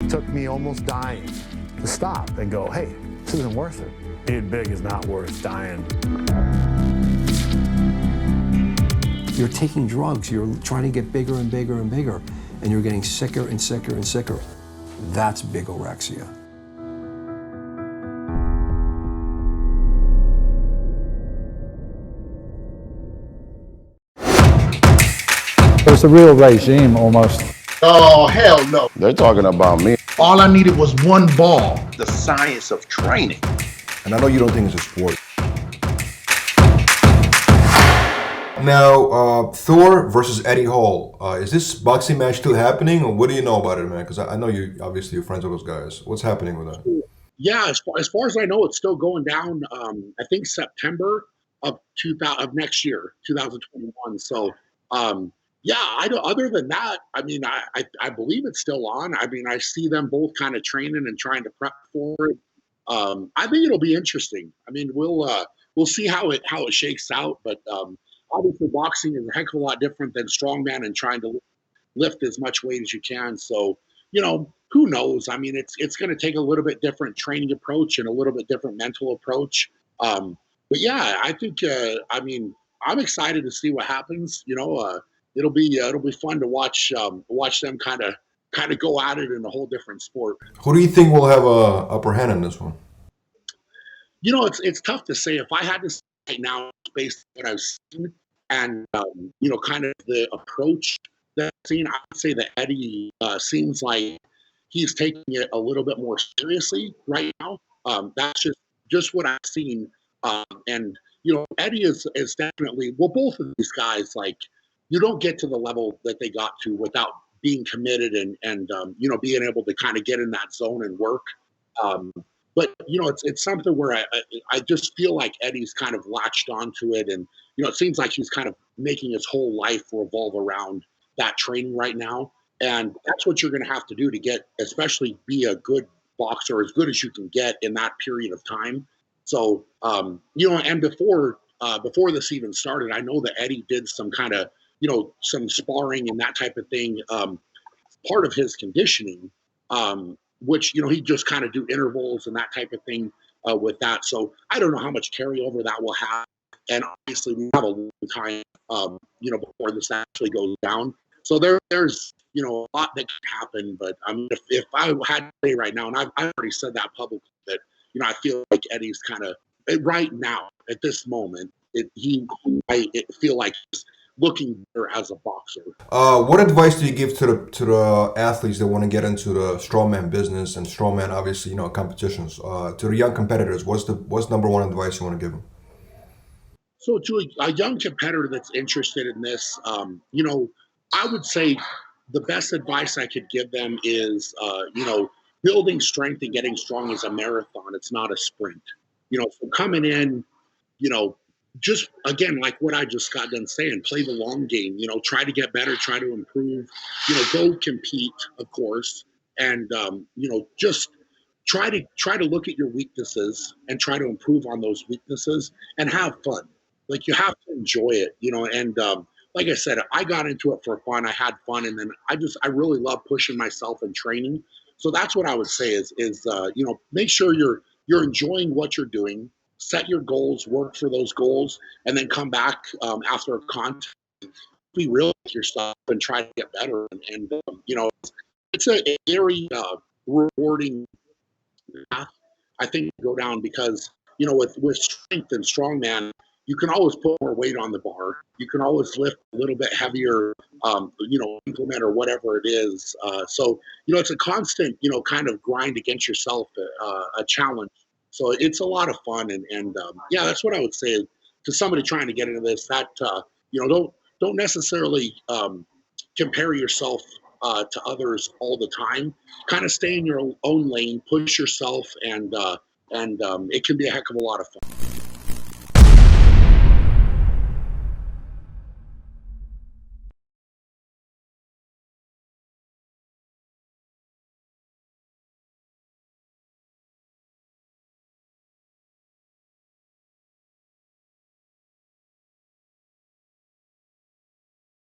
It took me almost dying to stop and go, hey, this isn't worth it. Being big is not worth dying. You're taking drugs, you're trying to get bigger and bigger and bigger, and you're getting sicker and sicker and sicker. That's bigorexia. It's a real regime almost. Oh, hell no. They're talking about me. All I needed was one ball. The science of training. And I know you don't think it's a sport. Now, Thor versus Eddie Hall. Is this boxing match still happening, or what do you know about it, man? Because I know you obviously you're friends with those guys. What's happening with that? Yeah, as far as I know, it's still going down. I think September of next year, 2021. So, yeah. Other than that, I mean, I believe it's still on. I mean, I see them both kind of training and trying to prep for it. I think it'll be interesting. I mean, we'll see how it shakes out, but. Obviously, boxing is a heck of a lot different than strongman and trying to lift as much weight as you can. So, who knows? I mean, it's going to take a little bit different training approach and a little bit different mental approach. But yeah, I think. I mean, I'm excited to see what happens. It'll be fun to watch them kind of go at it in a whole different sport. Who do you think will have a upper hand in this one? It's tough to say. If I had to say right now, based on what I've seen and kind of the approach that I've seen, I would say that Eddie seems like he's taking it a little bit more seriously right now. That's just what I've seen. And Eddie is definitely, well, both of these guys, like, you don't get to the level that they got to without being committed and being able to kind of get in that zone and work. But it's something where I just feel like Eddie's kind of latched onto it, and it seems like he's kind of making his whole life revolve around that training right now. And that's what you're going to have to do to get, especially be a good boxer, as good as you can get in that period of time. So and before this even started, I know that Eddie did some kind of some sparring and that type of thing. Part of his conditioning. Which he just kind of do intervals and that type of thing with that. So I don't know how much carryover that will have. And obviously we have a long time, before this actually goes down. So there's a lot that can happen. But I mean, if I had to say right now, and I've already said that publicly, that I feel like Eddie's kind of right now at this moment, I feel like he's looking better as a boxer. What advice do you give to the athletes that want to get into the strongman business and strongman, obviously, competitions? To the young competitors, what's number one advice you want to give them? So to a young competitor that's interested in this, I would say the best advice I could give them is, building strength and getting strong is a marathon. It's not a sprint. So coming in, just again, like what I just got done saying, play the long game, try to get better, try to improve, go compete, of course. And, just try to look at your weaknesses and try to improve on those weaknesses and have fun. Like, you have to enjoy it, and, like I said, I got into it for fun. I had fun. And then I really love pushing myself and training. So that's what I would say is make sure you're enjoying what you're doing. Set your goals, work for those goals, and then come back after a contest, be real with yourself and try to get better. And it's a very rewarding path, I think, to go down because, with strength and strongman, you can always put more weight on the bar. You can always lift a little bit heavier, implement or whatever it is. So, it's a constant, kind of grind against yourself, a challenge. So it's a lot of fun, and yeah, that's what I would say to somebody trying to get into this. That don't necessarily compare yourself to others all the time. Kind of stay in your own lane, push yourself, and it can be a heck of a lot of fun.